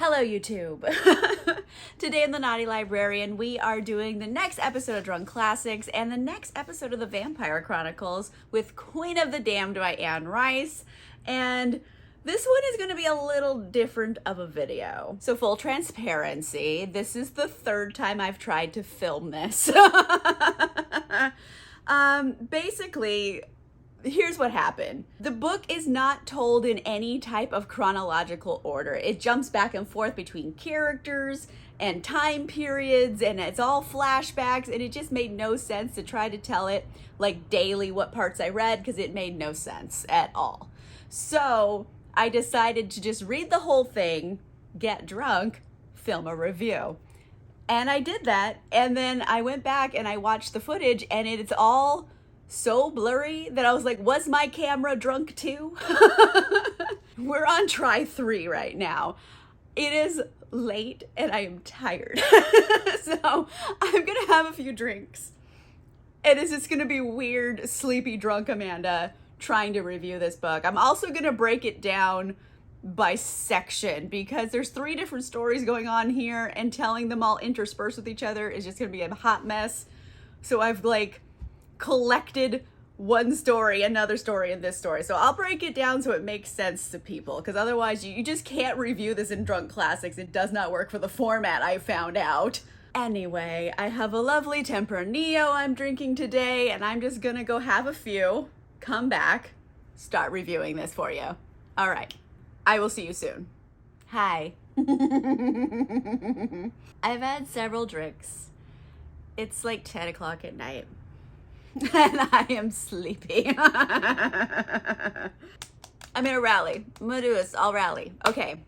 Hello, YouTube. Today in the Naughty Librarian, we are doing the next episode of Drunk Classics and the next episode of the Vampire Chronicles with Queen of the Damned by Anne Rice. And this one is going to be a little different of a video. So full transparency, this is the third time I've tried to film this. Basically, here's what happened. The book is not told in any type of chronological order. It jumps back and forth between characters and time periods, and it's all flashbacks, and it just made no sense to try to tell it like daily what parts I read, because it made no sense at all. So I decided to just read the whole thing, get drunk, film a review. And I did that, and then I went back and I watched the footage, and it's all so blurry that I was like, was my camera drunk too? We're on try 3 right now. It is late and I am tired. So I'm gonna have a few drinks. And it's just gonna be weird, sleepy, drunk Amanda trying to review this book. I'm also gonna break it down by section because there's 3 different stories going on here, and telling them all interspersed with each other is just gonna be a hot mess. So I've collected one story, another story, and this story. So I'll break it down so it makes sense to people, because otherwise you just can't review this in Drunk Classics. It does not work for the format, I found out. Anyway, I have a lovely Tempranillo I'm drinking today, and I'm just gonna go have a few, come back, start reviewing this for you. All right, I will see you soon. Hi. I've had several drinks. It's like 10 o'clock at night. And I am sleepy. I'm gonna rally. I'm gonna do this. I'll rally. Okay.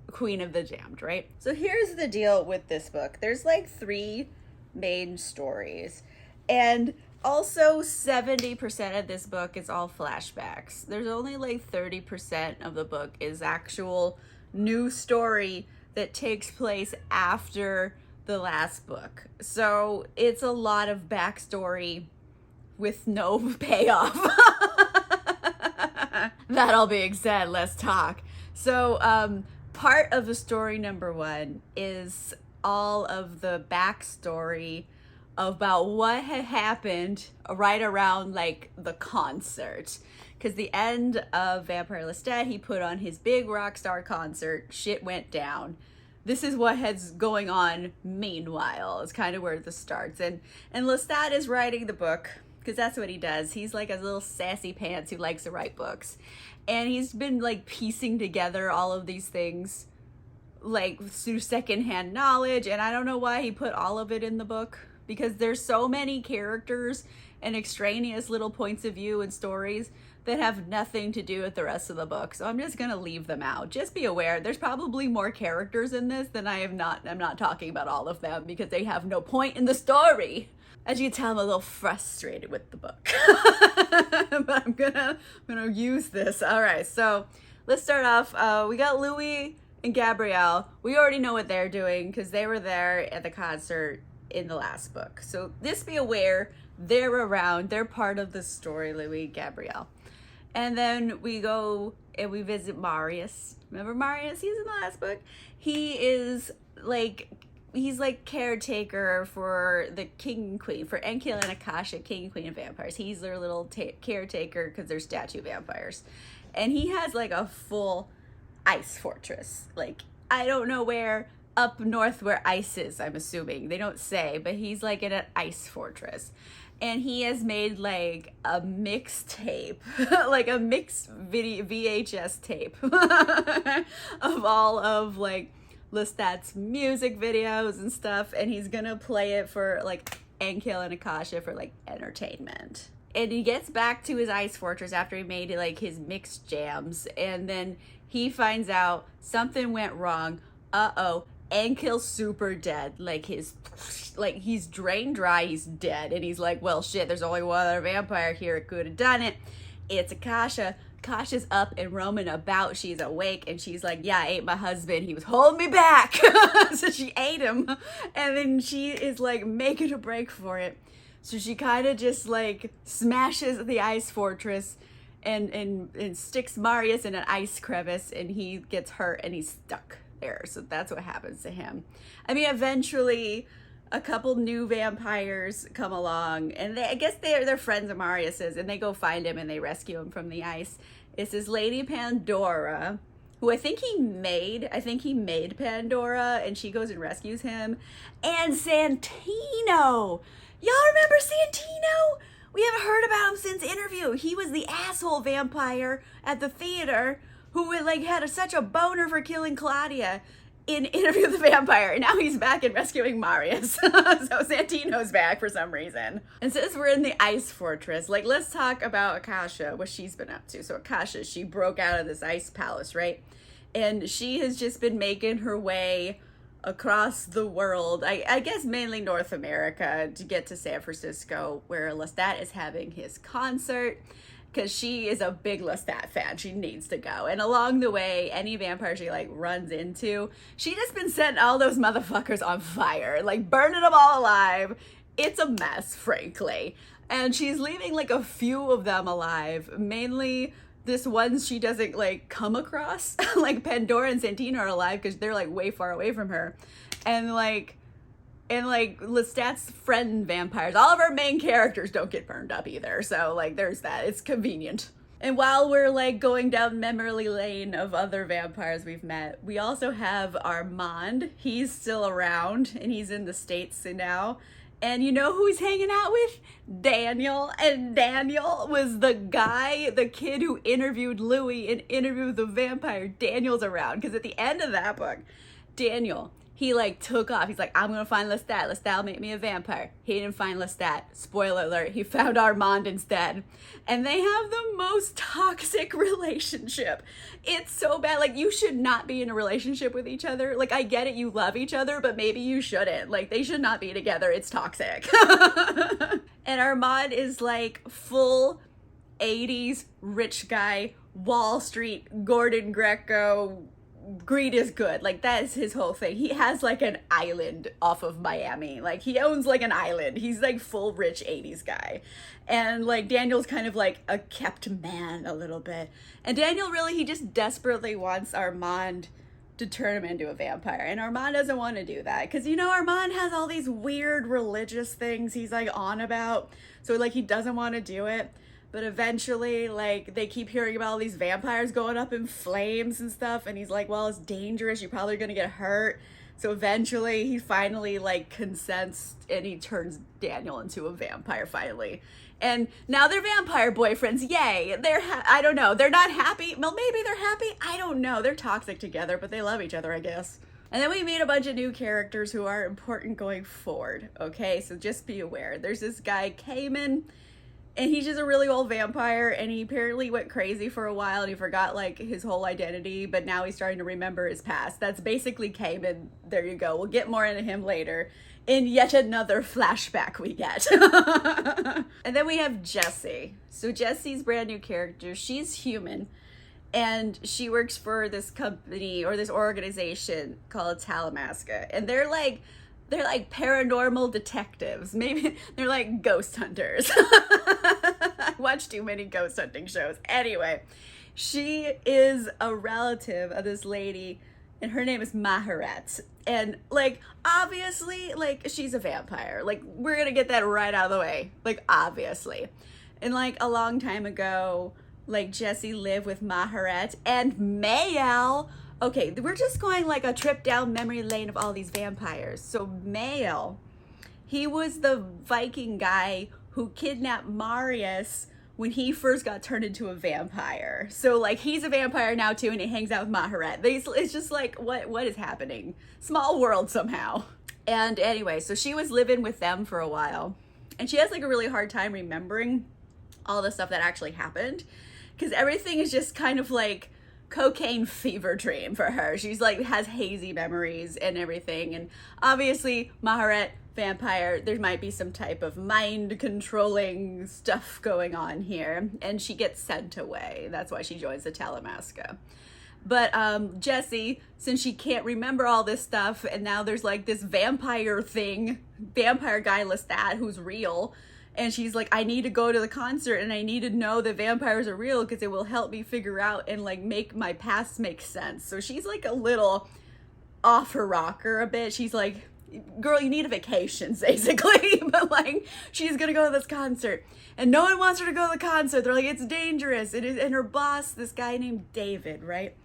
Queen of the Damned, right? So here's the deal with this book. There's 3 main stories. And also 70% of this book is all flashbacks. There's only 30% of the book is actual new story that takes place after the last book. So it's a lot of backstory with no payoff. That all being said, let's talk. So part of the story number 1 is all of the backstory about what had happened right around the concert. Because the end of Vampire Lestat, he put on his big rock star concert, shit went down. This is what has going on meanwhile. It's kind of where this starts. And Lestat is writing the book, because that's what he does. He's like a little sassy pants who likes to write books. And he's been piecing together all of these things through secondhand knowledge. And I don't know why he put all of it in the book, because there's so many characters and extraneous little points of view and stories that have nothing to do with the rest of the book. So I'm just gonna leave them out. Just be aware, there's probably more characters in this than I'm not talking about all of them, because they have no point in the story. As you can tell, I'm a little frustrated with the book. But I'm gonna use this. All right, so let's start off. We got Louis and Gabrielle. We already know what they're doing because they were there at the concert in the last book. So just be aware, they're around. They're part of the story, Louis and Gabrielle. And then we go and we visit Marius. Remember Marius? He's in the last book. He is he's caretaker for the king and queen, for Enkil and Akasha, king and queen of vampires. He's their little caretaker because they're statue vampires. And he has a full ice fortress. I don't know where, up north where ice is, I'm assuming. They don't say, but he's in an ice fortress. And he has made a mixtape, a mixed video VHS tape of all of Lestat's music videos and stuff, and he's gonna play it for Enkil and Akasha for entertainment. And he gets back to his ice fortress after he made his mixed jams, and then he finds out something went wrong. Enkil's super dead. He's drained dry, he's dead. And he's well, shit, there's only one other vampire here who could have done it. It's Akasha. Akasha's up and roaming about. She's awake, and she's yeah, I ate my husband. He was holding me back. So she ate him. And then she is making a break for it. So she kind of just smashes the ice fortress and sticks Marius in an ice crevice, and he gets hurt and he's stuck. there. So that's what happens to him. I mean, eventually a couple new vampires come along, and I guess they're friends of Marius's, and they go find him and they rescue him from the ice. It's this lady Pandora, who I think he made Pandora, and she goes and rescues him. And Santino! Y'all remember Santino? We haven't heard about him since Interview. He was the asshole vampire at the theater who like had such a boner for killing Claudia in Interview with the Vampire. And now he's back and rescuing Marius. So Santino's back for some reason. And since we're in the Ice Fortress, like, let's talk about Akasha, what she's been up to. So Akasha, she broke out of this ice palace, right? And she has just been making her way across the world, I guess mainly North America, to get to San Francisco, where Lestat is having his concert, because she is a big Lestat fan. She needs to go. And along the way, any vampire she like runs into, she just been setting all those motherfuckers on fire, like burning them all alive. It's a mess, frankly. And she's leaving like a few of them alive, mainly this ones she doesn't like come across. Like Pandora and Santino are alive because they're like way far away from her. And like Lestat's friend vampires, all of our main characters don't get burned up either. So like there's that. It's convenient. And while we're like going down memory lane of other vampires we've met, we also have Armand. He's still around and he's in the States now. And you know who he's hanging out with? Daniel. And Daniel was the kid who interviewed Louis in Interview with the Vampire. Daniel's around. Because at the end of that book, Daniel, he like took off. He's like, I'm going to find Lestat. Lestat will make me a vampire. He didn't find Lestat. Spoiler alert. He found Armand instead. And they have the most toxic relationship. It's so bad. Like, you should not be in a relationship with each other. Like, I get it. You love each other, but maybe you shouldn't. Like, they should not be together. It's toxic. And Armand is like full 80s rich guy, Wall Street, Gordon Gekko, greed is good. Like, that is his whole thing. He has like an island off of Miami. Like, he owns like an island. He's like full rich 80s guy. And like Daniel's kind of like a kept man a little bit. And Daniel really, he just desperately wants Armand to turn him into a vampire. And Armand doesn't want to do that. Because, you know, Armand has all these weird religious things he's like on about. So like he doesn't want to do it. But eventually, like, they keep hearing about all these vampires going up in flames and stuff. And he's like, well, it's dangerous. You're probably going to get hurt. So eventually, he finally, like, consents and he turns Daniel into a vampire, finally. And now they're vampire boyfriends. Yay. I don't know. They're not happy. Well, maybe they're happy. I don't know. They're toxic together, but they love each other, I guess. And then we meet a bunch of new characters who are important going forward. Okay, so just be aware. There's this guy, Cayman. And he's just a really old vampire, and he apparently went crazy for a while, and he forgot, like, his whole identity, but now he's starting to remember his past. That's basically Cayman. There you go. We'll get more into him later in yet another flashback we get. And then we have Jessie. So Jessie's brand new character. She's human, and she works for this company, or this organization called Talamasca, and they're like paranormal detectives. Maybe they're like ghost hunters. I watch too many ghost hunting shows. Anyway, she is a relative of this lady, and her name is Maharet. And like, obviously, like, she's a vampire. Like, we're gonna get that right out of the way. Like, obviously. And like a long time ago, like, Jessie lived with Maharet and Mael. Okay, we're just going like a trip down memory lane of all these vampires. So Mael, he was the Viking guy who kidnapped Marius when he first got turned into a vampire. So like, he's a vampire now too, and he hangs out with Maharet. It's just like, what is happening? Small world somehow. And anyway, so she was living with them for a while, and she has like a really hard time remembering all the stuff that actually happened, because everything is just kind of like cocaine fever dream for her. She's like has hazy memories and everything. And obviously Maharet, vampire, there might be some type of mind controlling stuff going on here, and she gets sent away. That's why she joins the Talamasca. But Jessie, since she can't remember all this stuff, and now there's like this vampire guy Lestat who's real, and she's like, I need to go to the concert, and I need to know that vampires are real because it will help me figure out and like make my past make sense. So she's like a little off her rocker a bit. She's like, girl, you need a vacation, basically. But like, she's gonna go to this concert, and no one wants her to go to the concert. They're like, it's dangerous. It is. And her boss, this guy named David, right?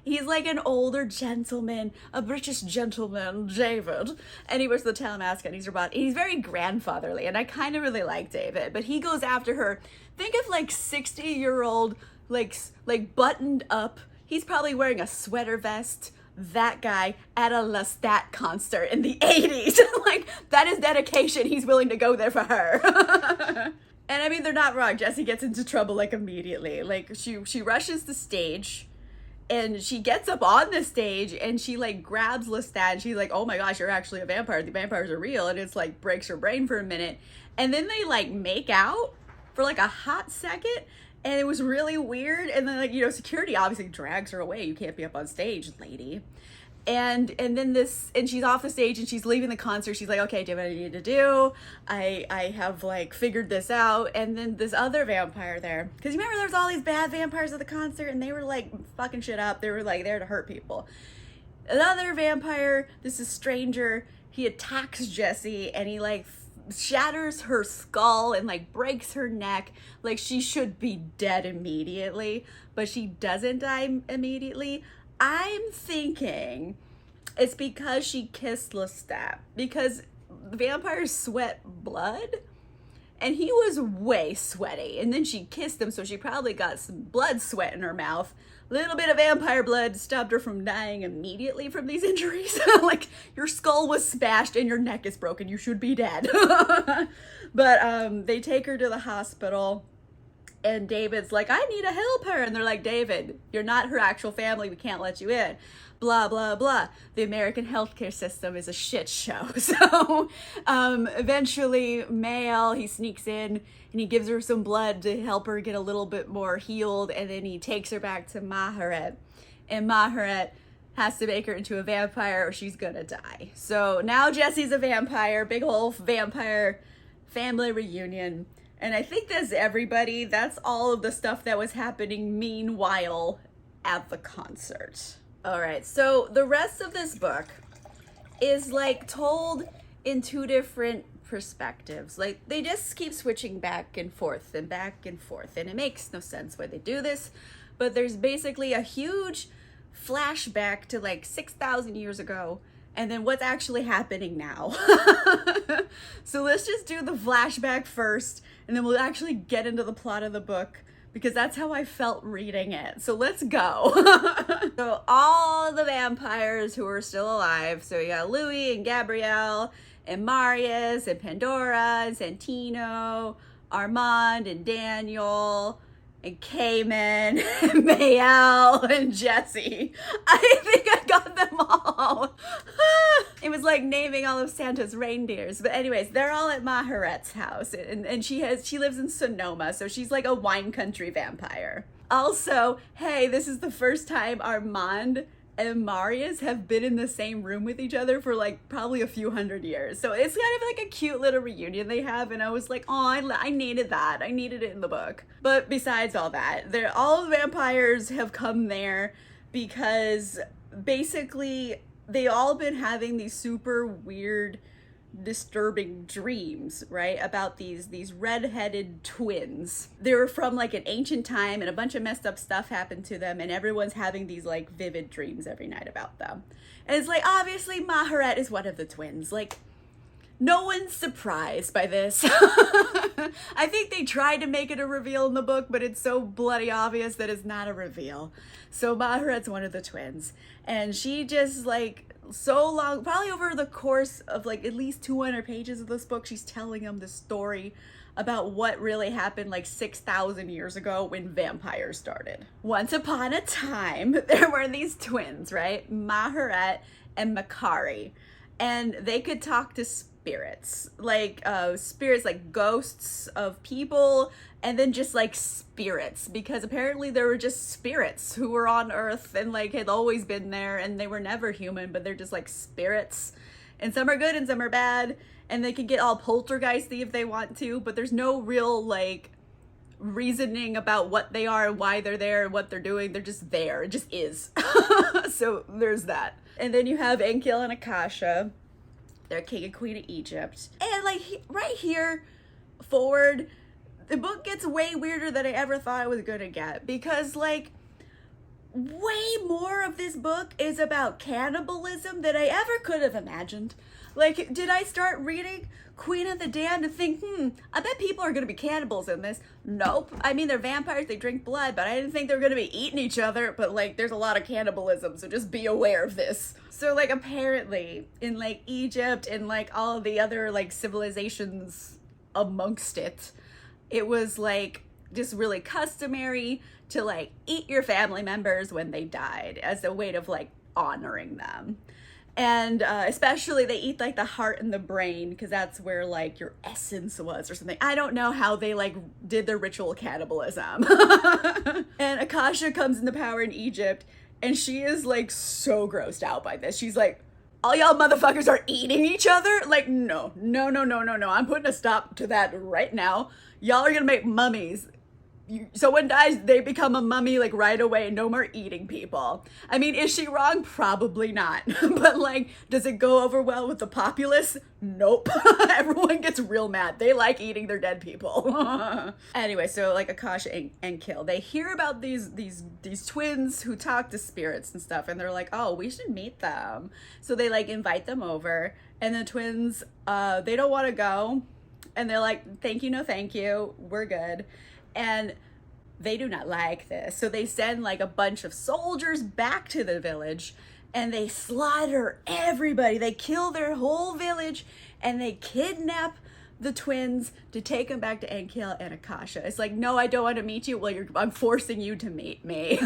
He's like an older gentleman, a British gentleman, David. And he wears the tail mask and he's her boss. He's very grandfatherly, and I kind of really like David. But he goes after her. Think of like 60-year-old, like buttoned up. He's probably wearing a sweater vest. That guy at a Lestat concert in the 80s. Like, that is dedication. He's willing to go there for her. And I mean, they're not wrong. Jessie gets into trouble like immediately. Like, she rushes the stage. And she gets up on the stage and she like grabs Lestat and she's like, oh my gosh, you're actually a vampire. The vampires are real. And it's like breaks her brain for a minute. And then they like make out for like a hot second. And it was really weird. And then like, you know, security obviously drags her away. You can't be up on stage, lady. And then and she's off the stage and she's leaving the concert. She's like, okay, do what I need to do. I have like figured this out. And then this other vampire there, because you remember there's all these bad vampires at the concert and they were like fucking shit up. They were like there to hurt people. Another vampire, this is Stranger, he attacks Jessie and he like shatters her skull and like breaks her neck. Like she should be dead immediately, but she doesn't die immediately. I'm thinking it's because she kissed Lestat, because vampires sweat blood and he was way sweaty, and then she kissed him, so she probably got some blood sweat in her mouth. Little bit of vampire blood stopped her from dying immediately from these injuries. Like, your skull was smashed and your neck is broken, you should be dead. But they take her to the hospital. And David's like, I need to help her. And they're like, David, you're not her actual family. We can't let you in. Blah, blah, blah. The American healthcare system is a shit show. So eventually, Mael, he sneaks in and he gives her some blood to help her get a little bit more healed. And then he takes her back to Maharet. And Maharet has to make her into a vampire or she's gonna die. So now Jessie's a vampire. Big whole vampire family reunion. And I think that's everybody. That's all of the stuff that was happening meanwhile at the concert. All right, so the rest of this book is like told in two different perspectives. Like they just keep switching back and forth and back and forth. And it makes no sense why they do this. But there's basically a huge flashback to like 6,000 years ago. And then what's actually happening now. So let's just do the flashback first, and then we'll actually get into the plot of the book, because that's how I felt reading it. So let's go. So all the vampires who are still alive, so you got Louis and Gabrielle and Marius and Pandora and Santino, Armand and Daniel and Cayman and Mael and Jessie. I think I got them all. It was like naming all of Santa's reindeers. But anyways, they're all at Maharet's house. And she lives in Sonoma, so she's like a wine country vampire. Also, hey, this is the first time Armand and Marius have been in the same room with each other for like probably a few hundred years. So it's kind of like a cute little reunion they have. And I was like, oh, I needed that. I needed it in the book. But besides all that, all the vampires have come there because basically they all been having these super weird, disturbing dreams, right, about these red-headed twins. They were from like an ancient time, and a bunch of messed up stuff happened to them, and everyone's having these like vivid dreams every night about them. And it's like, obviously Maharet is one of the twins. Like, no one's surprised by this. I think they tried to make it a reveal in the book, but it's so bloody obvious that it's not a reveal. So Maharet's one of the twins, and she just like, so long, probably over the course of like at least 200 pages of this book, she's telling them the story about what really happened like 6,000 years ago when vampires started. Once upon a time, there were these twins, right? Maharet and Makari, and they could talk to spirits, like ghosts of people, and then just like spirits, because apparently there were just spirits who were on Earth and like had always been there, and they were never human, but they're just like spirits, and some are good and some are bad, and they can get all poltergeisty if they want to, but there's no real like reasoning about what they are and why they're there and what they're doing. They're just there. It just is. So there's that. And then you have Enkil and Akasha. They're king and queen of Egypt. And like right here forward, the book gets way weirder than I ever thought it was gonna get, because like way more of this book is about cannibalism than I ever could have imagined. Like, did I start reading Queen of the Damned to think, I bet people are gonna be cannibals in this? Nope. I mean, they're vampires, they drink blood, but I didn't think they were gonna be eating each other. But like, there's a lot of cannibalism, so just be aware of this. So like, apparently in like Egypt and like all of the other like civilizations amongst it, it was like just really customary to like eat your family members when they died as a way of like honoring them. And especially they eat like the heart and the brain, because that's where like your essence was or something. I don't know how they like did their ritual cannibalism. And Akasha comes into power in Egypt, and she is like so grossed out by this. She's like, all y'all motherfuckers are eating each other? Like, no. I'm putting a stop to that right now. Y'all are gonna make mummies. Someone dies, they become a mummy like right away. No more eating people. I mean, is she wrong? Probably not. But like, does it go over well with the populace? Nope. Everyone gets real mad. They like eating their dead people. Anyway, so like Akasha and Enkil, they hear about these twins who talk to spirits and stuff, and they're like, oh, we should meet them. So they like invite them over, and the twins, they don't want to go, and they're like, thank you, no thank you, we're good. And they do not like this. So they send like a bunch of soldiers back to the village, and they slaughter everybody. They kill their whole village, and they kidnap the twins to take them back to Enkil and Akasha. It's like, no, I don't want to meet you. Well, I'm forcing you to meet me.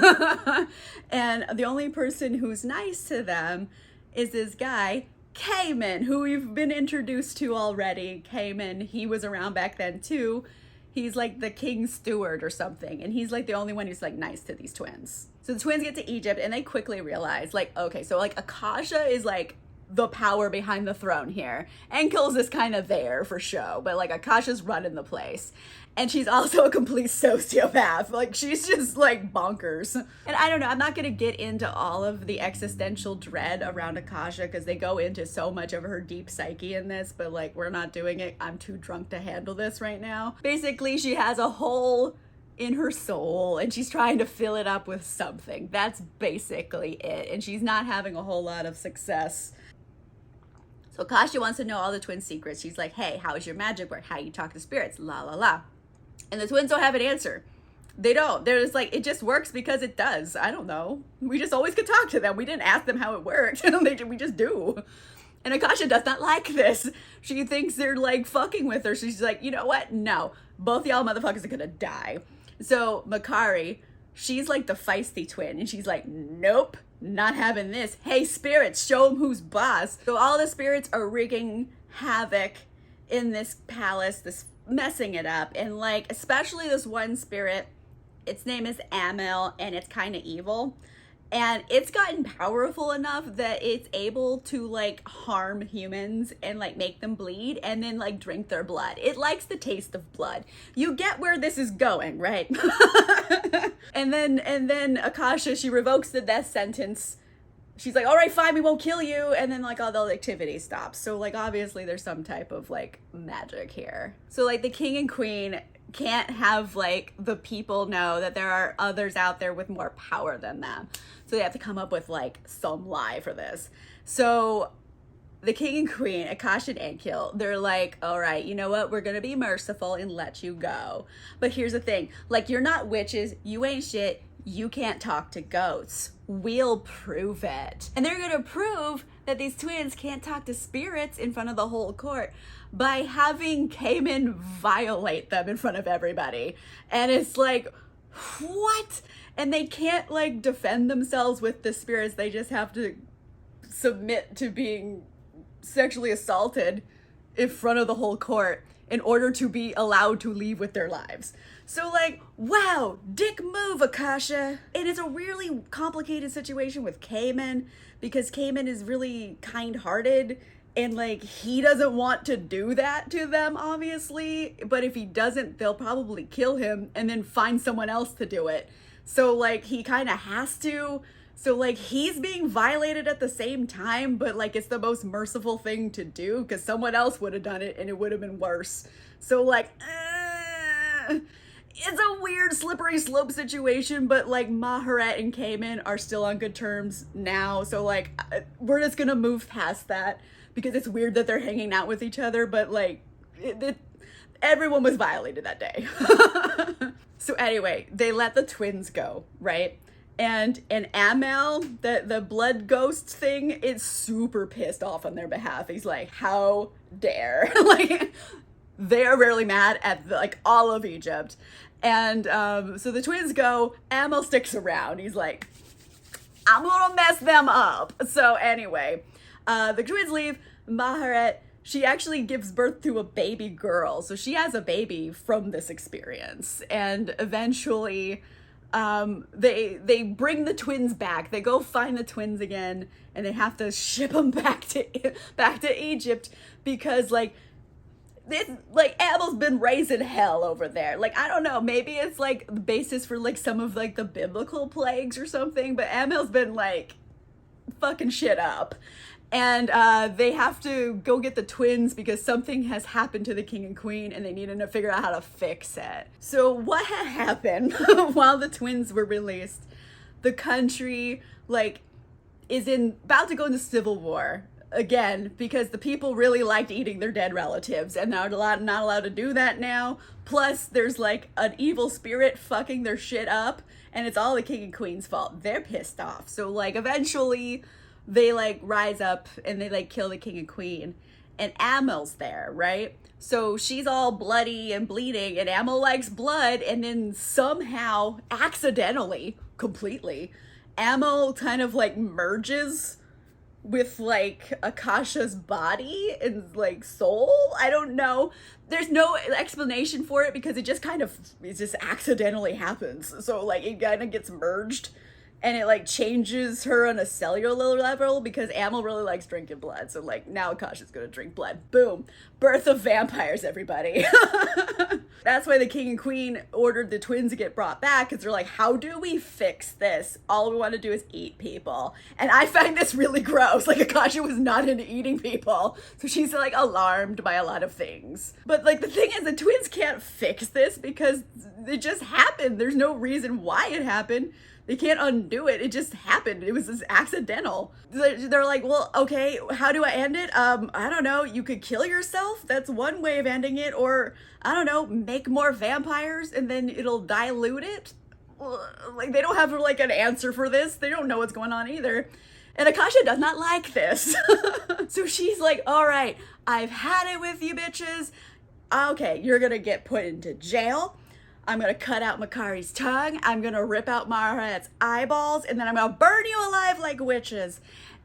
And the only person who's nice to them is this guy, Cayman, who we've been introduced to already. Cayman, he was around back then too. He's like the king's steward or something. And he's like the only one who's like nice to these twins. So the twins get to Egypt, and they quickly realize like, okay, so like Akasha is like the power behind the throne here. Enkil's is kind of there for show, but like Akasha's running the place. And she's also a complete sociopath. Like, she's just like bonkers. And I don't know, I'm not gonna get into all of the existential dread around Akasha, because they go into so much of her deep psyche in this, but like, we're not doing it. I'm too drunk to handle this right now. Basically, she has a hole in her soul, and she's trying to fill it up with something. That's basically it. And she's not having a whole lot of success. So Akasha wants to know all the twins' secrets. She's like, hey, how is your magic work? How you talk to spirits? La la la. And the twins don't have an answer. They don't. They're just like, it just works because it does. I don't know. We just always could talk to them. We didn't ask them how it worked. We just do. And Akasha does not like this. She thinks they're like fucking with her. She's like, you know what? No. Both y'all motherfuckers are gonna die. So Makari, she's like the feisty twin. And she's like, nope, not having this. Hey, spirits, show them who's boss. So all the spirits are wreaking havoc in this palace, messing it up. And like, especially this one spirit, its name is Amel, and it's kind of evil, and it's gotten powerful enough that it's able to like harm humans and like make them bleed and then like drink their blood. It likes the taste of blood. You get where this is going, right? and then Akasha, she revokes the death sentence. She's like, all right, fine, we won't kill you. And then like all the activity stops. So like, obviously there's some type of like magic here. So like the king and queen can't have like the people know that there are others out there with more power than them. So they have to come up with like some lie for this. So the king and queen, Akasha and Enkil, they're like, all right, you know what? We're going to be merciful and let you go. But here's the thing, like, you're not witches. You ain't shit. You can't talk to goats. We'll prove it. And they're gonna prove that these twins can't talk to spirits in front of the whole court by having Cayman violate them in front of everybody. And it's like, what? And they can't like defend themselves with the spirits. They just have to submit to being sexually assaulted in front of the whole court in order to be allowed to leave with their lives. So like, wow, dick move, Akasha. It is a really complicated situation with Cayman, because Cayman is really kind-hearted And like he doesn't want to do that to them, obviously, but if he doesn't, they'll probably kill him and then find someone else to do it. So like he kind of has to. So like he's being violated at the same time, but like it's the most merciful thing to do because someone else would have done it and it would have been worse. So like it's a weird slippery slope situation, but like Maharet and Cayman are still on good terms now. So like we're just gonna move past that because it's weird that they're hanging out with each other, but like everyone was violated that day. So anyway, they let the twins go, right? And Amel, the blood ghost thing, is super pissed off on their behalf. He's like, how dare? Like, they are really mad at like all of Egypt. And so the twins go, Amel sticks around. He's like, I'm gonna mess them up. So anyway, the twins leave. Maharet, she actually gives birth to a baby girl. So she has a baby from this experience. And eventually they bring the twins back. They go find the twins again, and they have to ship them back to Egypt because like Abel's been raising hell over there. Like I don't know, maybe it's like the basis for like some of like the biblical plagues or something. But Amel's been like fucking shit up. And they have to go get the twins because something has happened to the king and queen and they needed to figure out how to fix it. So what had happened while the twins were released, the country like is about to go into civil war again because the people really liked eating their dead relatives and they're not allowed to do that now. Plus there's like an evil spirit fucking their shit up and it's all the king and queen's fault. They're pissed off. So like eventually they like rise up and they like kill the king and queen and Amel's there, right? So she's all bloody and bleeding and Amel likes blood and then somehow accidentally completely Amel kind of like merges with like Akasha's body and like soul. I don't know. There's no explanation for it because it just accidentally happens. So like it kind of gets merged. And it like changes her on a cellular level because Amel really likes drinking blood. So like now Akasha's gonna drink blood. Boom. Birth of vampires, everybody. That's why the king and queen ordered the twins to get brought back because they're like, how do we fix this? All we want to do is eat people. And I find this really gross. Like Akasha was not into eating people. So she's like alarmed by a lot of things. But like the thing is the twins can't fix this because it just happened. There's no reason why it happened. They can't undo it. It just happened. It was just accidental. They're like, well, okay, how do I end it? I don't know. You could kill yourself. That's one way of ending it. Or, I don't know, make more vampires and then it'll dilute it. Like, they don't have like an answer for this. They don't know what's going on either. And Akasha does not like this. So she's like, all right, I've had it with you bitches. Okay, you're gonna get put into jail. I'm going to cut out Makari's tongue. I'm going to rip out Maharet's eyeballs. And then I'm going to burn you alive like witches.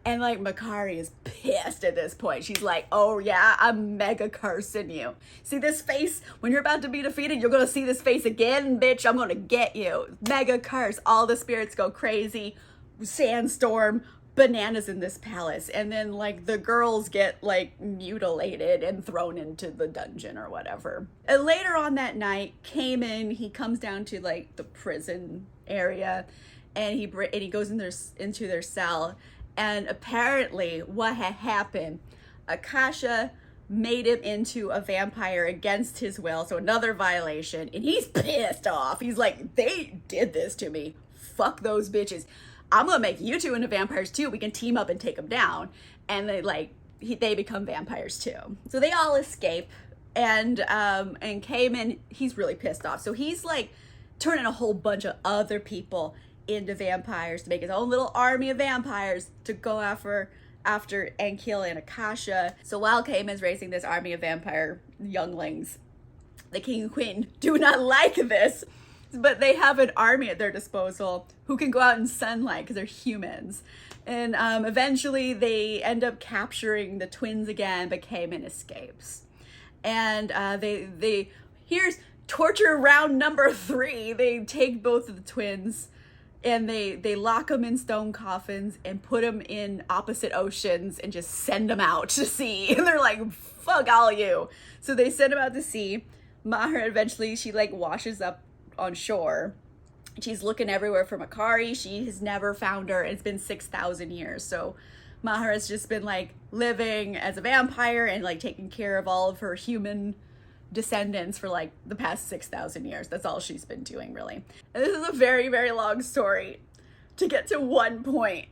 And like Makari is pissed at this point. She's like, oh yeah, I'm mega cursing you. See this face? When you're about to be defeated, you're going to see this face again, bitch. I'm going to get you. Mega curse. All the spirits go crazy. Sandstorm. Bananas in this palace. And then like the girls get like mutilated and thrown into the dungeon or whatever. And later on that night, Cayman, he comes down to like the prison area and he goes into their cell. And apparently what had happened, Akasha made him into a vampire against his will. So another violation. And he's pissed off. He's like, they did this to me. Fuck those bitches. I'm gonna make you two into vampires too. We can team up and take them down. And they become vampires too. So they all escape. And Cayman, he's really pissed off. So he's like turning a whole bunch of other people into vampires to make his own little army of vampires to go after and kill Akasha. So while Cayman's raising this army of vampire younglings, the king and queen do not like this. But they have an army at their disposal who can go out in sunlight because they're humans. And eventually they end up capturing the twins again, but Cayman escapes. And here's torture round number 3. They take both of the twins and they lock them in stone coffins and put them in opposite oceans and just send them out to sea. And they're like, fuck all you. So they send them out to sea. Mahara eventually, she like washes up on shore. She's looking everywhere for Makkari. She has never found her. It's been 6,000 years. So Mahara's just been like living as a vampire and like taking care of all of her human descendants for like the past 6,000 years. That's all she's been doing, really. And this is a very, very long story to get to one point.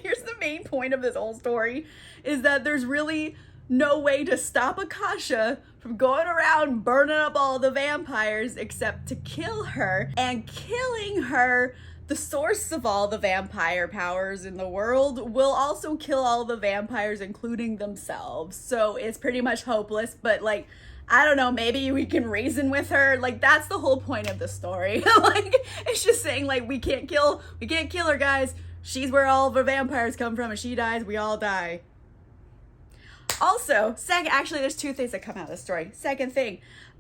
Here's the main point of this whole story, is that there's really no way to stop Akasha from going around burning up all the vampires except to kill her. And killing her, the source of all the vampire powers in the world, will also kill all the vampires, including themselves. So it's pretty much hopeless, but like, I don't know, maybe we can reason with her. Like, that's the whole point of the story. Like, it's just saying, like, we can't kill her, guys. She's where all the vampires come from. If she dies, we all die. Also, actually, there's two things that come out of the story. Second thing,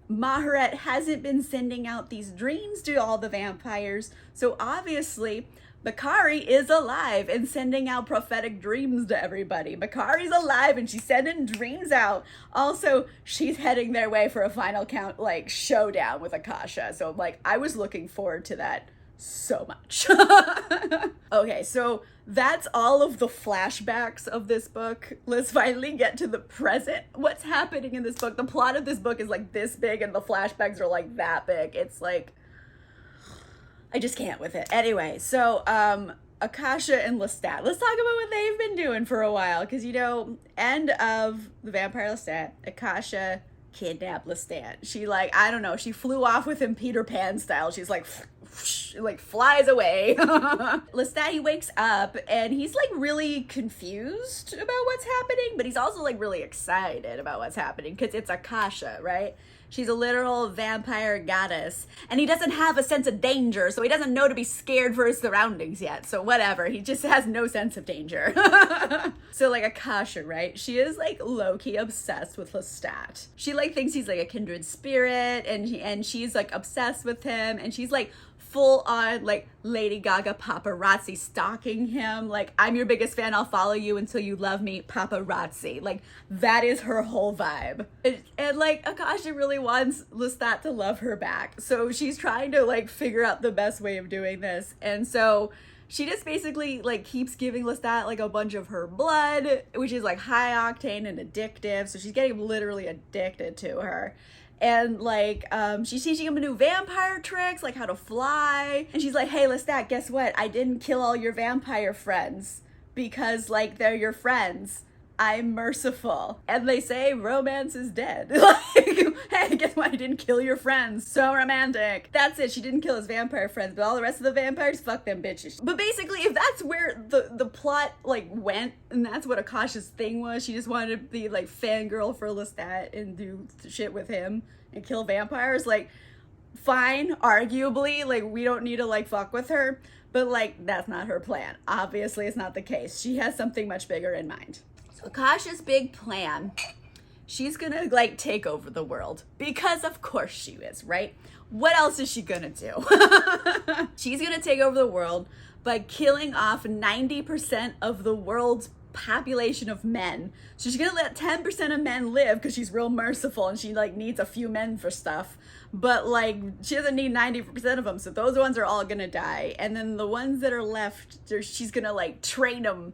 Maharet hasn't been sending out these dreams to all the vampires. So obviously, Makkari is alive and sending out prophetic dreams to everybody. Makkari's alive and she's sending dreams out. Also, she's heading their way for a final count, like, showdown with Akasha. So, like, I was looking forward to that so much. Okay, so that's all of the flashbacks of this book. Let's finally get to the present. What's happening in this book? The plot of this book is like this big and the flashbacks are like that big. It's like, I just can't with it. Anyway, so Akasha and Lestat. Let's talk about what they've been doing for a while. Because, you know, end of The Vampire Lestat, Akasha kidnapped Lestat. She, like, I don't know, she flew off with him Peter Pan style. She's like, like flies away. Lestat, he wakes up and he's like really confused about what's happening, but he's also like really excited about what's happening because it's Akasha, right? She's a literal vampire goddess, and he doesn't have a sense of danger, so he doesn't know to be scared for his surroundings yet. So whatever, he just has no sense of danger. So like Akasha, right? She is like low-key obsessed with Lestat. She like thinks he's like a kindred spirit, and she's like obsessed with him, and she's like full on like Lady Gaga paparazzi stalking him. Like, I'm your biggest fan, I'll follow you until you love me, paparazzi. Like, that is her whole vibe. And like Akasha really wants Lestat to love her back. So she's trying to like figure out the best way of doing this. And so she just basically like keeps giving Lestat like a bunch of her blood, which is like high octane and addictive. So she's getting literally addicted to her. And like, she's teaching him new vampire tricks, like how to fly. And she's like, hey, Lestat, guess what? I didn't kill all your vampire friends because like they're your friends. I'm merciful. And they say romance is dead. Like, hey, guess what? I didn't kill your friends. So romantic. That's it. She didn't kill his vampire friends, but all the rest of the vampires, fuck them bitches. But basically, if that's where the plot like went, and that's what Akasha's thing was, she just wanted to be like fangirl for Lestat and do shit with him and kill vampires, like, fine, arguably, like, we don't need to like fuck with her, but like, that's not her plan. Obviously, it's not the case. She has something much bigger in mind. So Akasha's big plan, she's gonna like take over the world, because of course she is, right? What else is she gonna do? She's gonna take over the world by killing off 90% of the world's population of men. So she's gonna let 10% of men live because she's real merciful and she like needs a few men for stuff, but like she doesn't need 90% of them, so those ones are all gonna die. And then the ones that are left, she's gonna like train them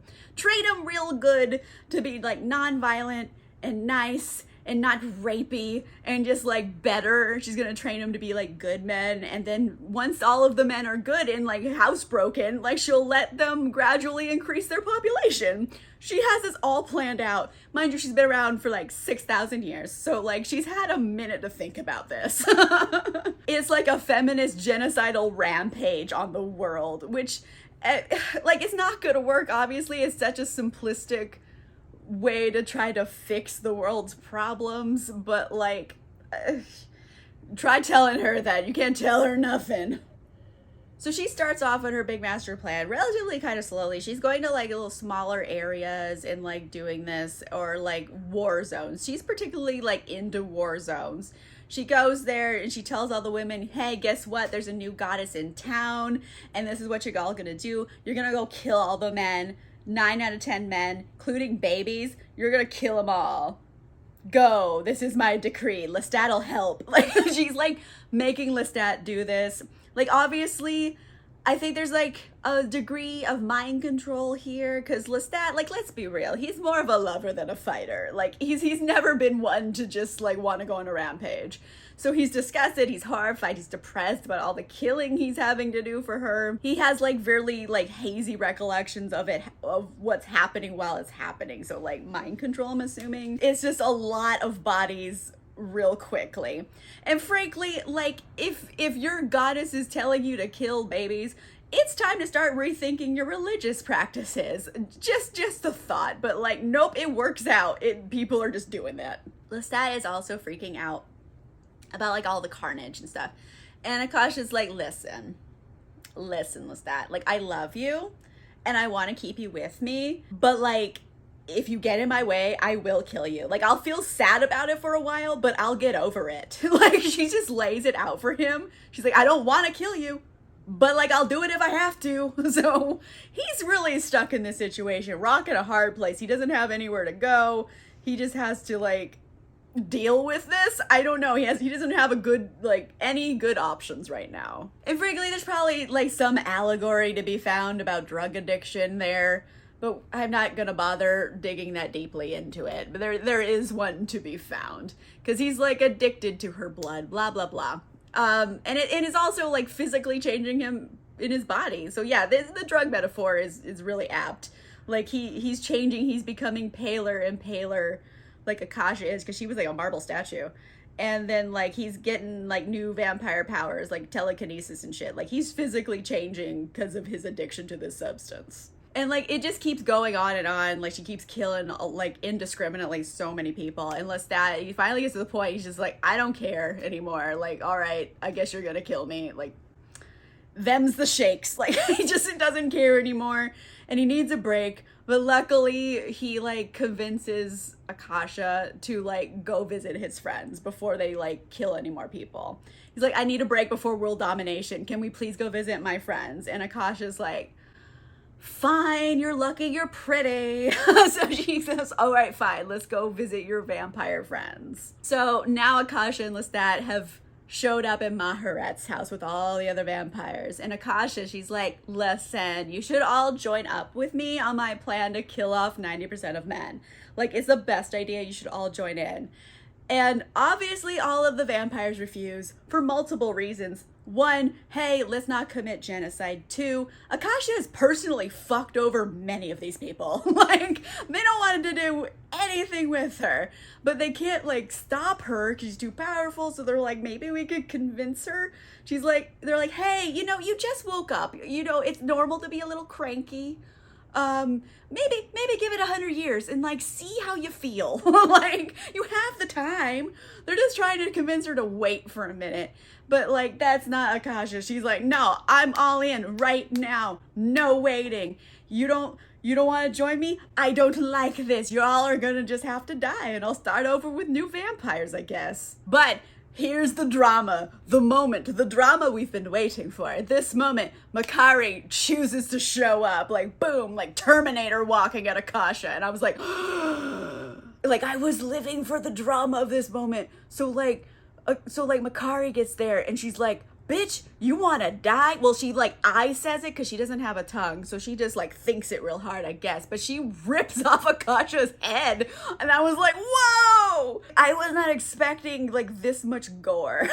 real good to be like non-violent and nice and not rapey and just like better. She's gonna train them to be like good men, and then once all of the men are good and like housebroken, like she'll let them gradually increase their population. She has this all planned out. Mind you, she's been around for like 6,000 years, so like she's had a minute to think about this. It's like a feminist genocidal rampage on the world, which like it's not gonna work. Obviously, it's such a simplistic way to try to fix the world's problems, but like try telling her that. You can't tell her nothing. So she starts off on her big master plan relatively kind of slowly. She's going to like little smaller areas and like doing this, or like war zones. She's particularly like into war zones. She goes there and she tells all the women, hey, guess what? There's a new goddess in town, and this is what you're all gonna do. You're gonna go kill all the men, 9 out of 10 men, including babies. You're gonna kill them all. Go, this is my decree. Lestat'll help. Like, she's like making Lestat do this. Like, obviously, I think there's like a degree of mind control here, because Lestat, like, let's be real, he's more of a lover than a fighter. Like, he's never been one to just like want to go on a rampage. So he's disgusted, he's horrified, he's depressed about all the killing he's having to do for her. He has like very like hazy recollections of what's happening while it's happening. So like mind control, I'm assuming. It's just a lot of bodies real quickly. And frankly, like, if your goddess is telling you to kill babies, it's time to start rethinking your religious practices. Just a thought, but like, nope, it works out. People are just doing that. Lestat is also freaking out about like all the carnage and stuff. And Akasha's like, listen, Lestat, like, I love you and I want to keep you with me, but like, if you get in my way, I will kill you. Like, I'll feel sad about it for a while, but I'll get over it. Like, she just lays it out for him. She's like, I don't want to kill you, but like, I'll do it if I have to. So he's really stuck in this situation, rock in a hard place. He doesn't have anywhere to go. He just has to like deal with this. I don't know. He doesn't have any good options right now. And frankly, there's probably like some allegory to be found about drug addiction there, but I'm not gonna bother digging that deeply into it. But there is one to be found, because he's like addicted to her blood, blah blah blah. And it is also like physically changing him in his body. So yeah, the drug metaphor is really apt. Like he's changing, he's becoming paler and paler, like Akasha is, because she was like a marble statue. And then like he's getting like new vampire powers, like telekinesis and shit. Like he's physically changing because of his addiction to this substance. And like it just keeps going on and on. Like she keeps killing like indiscriminately so many people. And Lestat, he finally gets to the point, he's just like, I don't care anymore. Like, all right, I guess you're gonna kill me. Like, them's the shakes. Like, he just doesn't care anymore, and he needs a break. But luckily, he like convinces Akasha to like go visit his friends before they like kill any more people. He's like, I need a break before world domination. Can we please go visit my friends? And Akasha's like, fine, you're lucky you're pretty. So she says, all right, fine, let's go visit your vampire friends. So now Akasha and Lestat have showed up in Maharet's house with all the other vampires. And Akasha, she's like, listen, you should all join up with me on my plan to kill off 90% of men. Like, it's the best idea. You should all join in. And obviously all of the vampires refuse for multiple reasons. 1, hey, let's not commit genocide. 2, Akasha has personally fucked over many of these people. Like, they don't want to do anything with her, but they can't like stop her because she's too powerful. So they're like, maybe we could convince her. They're like, hey, you just woke up. It's normal to be a little cranky. Maybe give it 100 years and like see how you feel. Like, you have the time. They're just trying to convince her to wait for a minute. But like, that's not Akasha. She's like, no, I'm all in right now. No waiting. You don't want to join me? I don't like this. You all are gonna just have to die, and I'll start over with new vampires, I guess. But here's the drama, the drama we've been waiting for. At this moment, Makkari chooses to show up, like, boom, like Terminator walking at Akasha. And I was like, like, I was living for the drama of this moment. So Makkari gets there and she's like, bitch, you want to die? Well, she like I says it because she doesn't have a tongue. So she just like thinks it real hard, I guess. But she rips off Akasha's head. And I was like, whoa! I was not expecting like this much gore.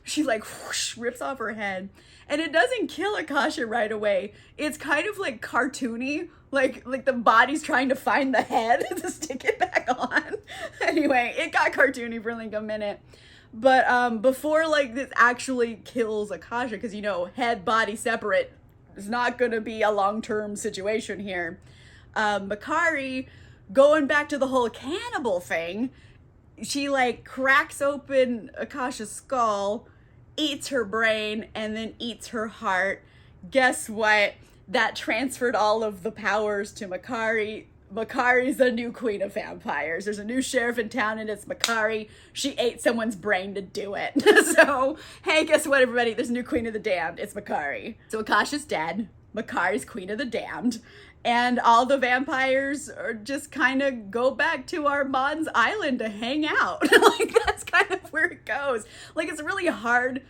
She like whoosh, rips off her head. And it doesn't kill Akasha right away. It's kind of like cartoony. Like the body's trying to find the head to stick it back on. Anyway, it got cartoony for like a minute. But before like this actually kills Akasha, because head body separate is not gonna be a long-term situation here. Makkari, going back to the whole cannibal thing, she like cracks open Akasha's skull, eats her brain, and then eats her heart. Guess what? That transferred all of the powers to Makkari. Makari's the new queen of vampires. There's a new sheriff in town and it's Makari. She ate someone's brain to do it. So, hey, guess what, everybody? There's a new queen of the damned. It's Makari. So Akasha's dead. Makari's queen of the damned. And all the vampires are just kind of go back to Armand's island to hang out. Like, that's kind of where it goes. Like, it's really hard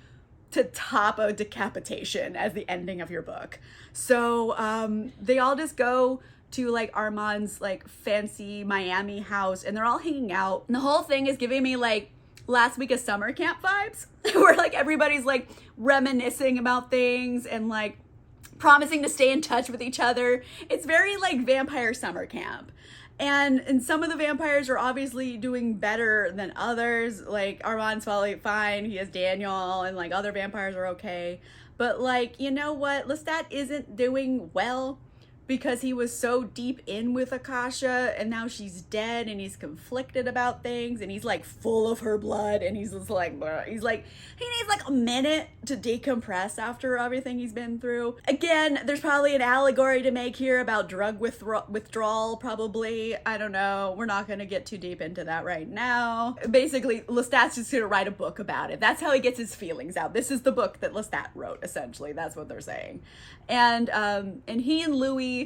to top a decapitation as the ending of your book. So they all just go to like Armand's like fancy Miami house and they're all hanging out. And the whole thing is giving me like last week of summer camp vibes where like everybody's like reminiscing about things and like promising to stay in touch with each other. It's very like vampire summer camp. And some of the vampires are obviously doing better than others. Like Armand's fine, he has Daniel, and like other vampires are okay. But like, you know what? Lestat isn't doing well because he was so deep in with Akasha and now she's dead and he's conflicted about things and he's like full of her blood and he's just like, bleh. He's like, he needs like a minute to decompress after everything he's been through. Again, there's probably an allegory to make here about drug withdrawal, probably. I don't know. We're not going to get too deep into that right now. Basically, Lestat's just going to write a book about it. That's how he gets his feelings out. This is the book that Lestat wrote, essentially. That's what they're saying. And he and Louis,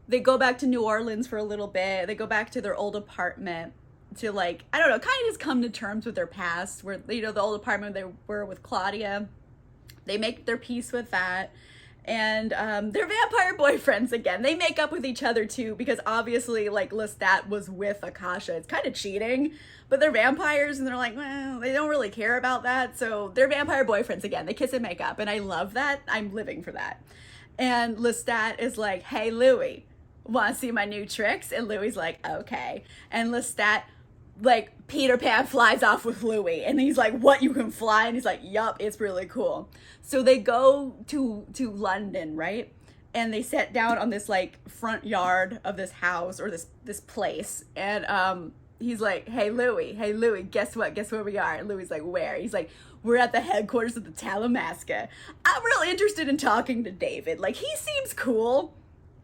they go back to New Orleans for a little bit. They go back to their old apartment to like, I don't know, kind of just come to terms with their past where, you know, the old apartment they were with Claudia. They make their peace with that. And they're vampire boyfriends again. They make up with each other too because obviously like Lestat was with Akasha. It's kind of cheating, but they're vampires and they're like, well, they don't really care about that. So they're vampire boyfriends again. They kiss and make up and I love that. I'm living for that. And Lestat is like, hey, Louis, want to see my new tricks? And Louis's like, okay. And Lestat, like, Peter Pan flies off with Louis. And he's like, what, you can fly? And he's like, yup, it's really cool. So they go to London, right? And they sit down on this, like, front yard of this house or this place. And he's like, hey, Louis, guess what? Guess where we are? And Louis's like, where? He's like, we're at the headquarters of the Talamasca. I'm really interested in talking to David. Like, he seems cool.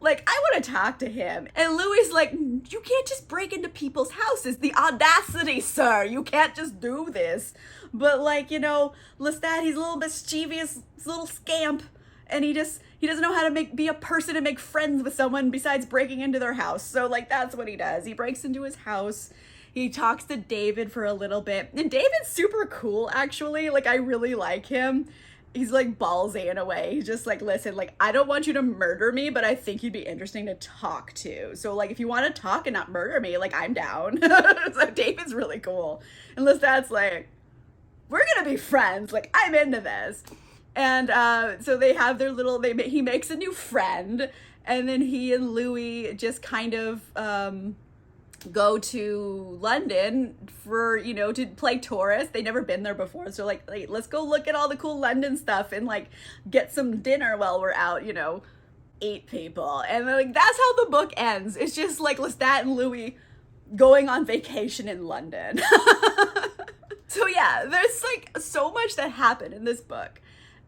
Like, I want to talk to him. And Louis's like, you can't just break into people's houses. The audacity, sir. You can't just do this. But, like, you know, Lestat, he's a little mischievous little scamp. And he doesn't know how to be a person and make friends with someone besides breaking into their house. So, like, that's what he does. He breaks into his house. He talks to David for a little bit. And David's super cool, actually. Like, I really like him. He's, like, ballsy in a way. He's just like, listen, like, I don't want you to murder me, but I think you'd be interesting to talk to. So, like, if you want to talk and not murder me, like, I'm down. So David's really cool. And Lestat's like, we're gonna be friends. Like, I'm into this. And so they have their little, he makes a new friend. And then he and Louis just kind of go to London for, you know, to play tourist. They've never been there before. So like, let's go look at all the cool London stuff and like get some dinner while we're out, you know, eat people. And like, that's how the book ends. It's just like Lestat and Louis going on vacation in London. So yeah, there's like so much that happened in this book.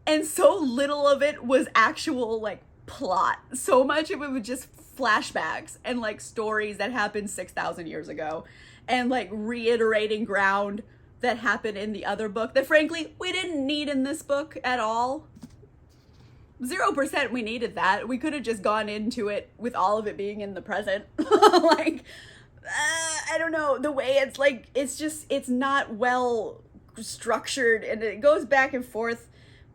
And so little of it was actual like plot. So much of it was just flashbacks and like stories that happened 6,000 years ago and like reiterating ground that happened in the other book that frankly we didn't need in this book at all. 0% we needed that. We could have just gone into it with all of it being in the present. Like, I don't know, the way it's like, it's not well structured and it goes back and forth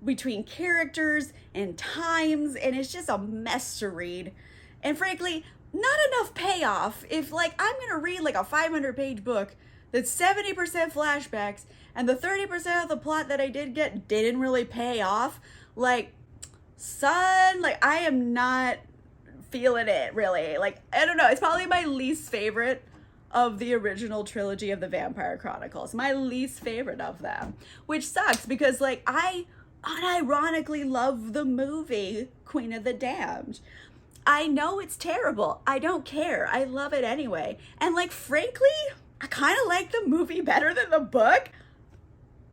between characters and times and it's just a mess to read. And frankly, not enough payoff. If like I'm gonna read like a 500-page book that's 70% flashbacks and the 30% of the plot that I did get didn't really pay off, like, son, like I am not feeling it really. Like, I don't know, it's probably my least favorite of the original trilogy of the Vampire Chronicles. My least favorite of them, which sucks because like I unironically love the movie Queen of the Damned. I know it's terrible. I don't care. I love it anyway. And like, frankly, I kind of like the movie better than the book.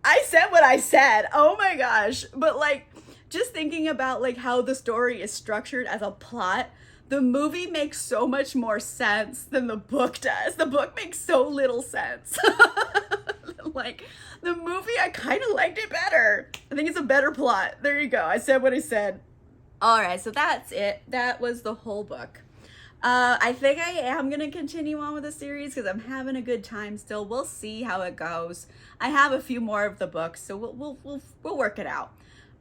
I said what I said. Oh my gosh. But like, just thinking about like how the story is structured as a plot, the movie makes so much more sense than the book does. The book makes so little sense. Like, the movie, I kind of liked it better. I think it's a better plot. There you go. I said what I said. All right, so that's it. That was the whole book. I think I am going to continue on with the series because I'm having a good time still. We'll see how it goes. I have a few more of the books, so we'll work it out.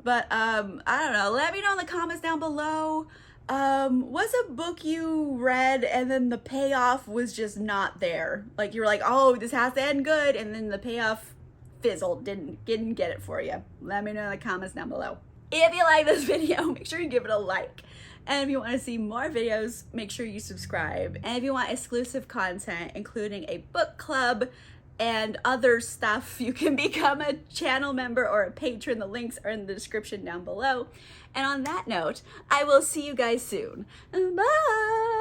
But I don't know. Let me know in the comments down below. What's a book you read and then the payoff was just not there? Like, you were like, oh, this has to end good, and then the payoff fizzled, didn't get it for you. Let me know in the comments down below. If you like this video, make sure you give it a like. And if you want to see more videos, make sure you subscribe. And if you want exclusive content, including a book club and other stuff, you can become a channel member or a patron. The links are in the description down below. And on that note, I will see you guys soon. Bye!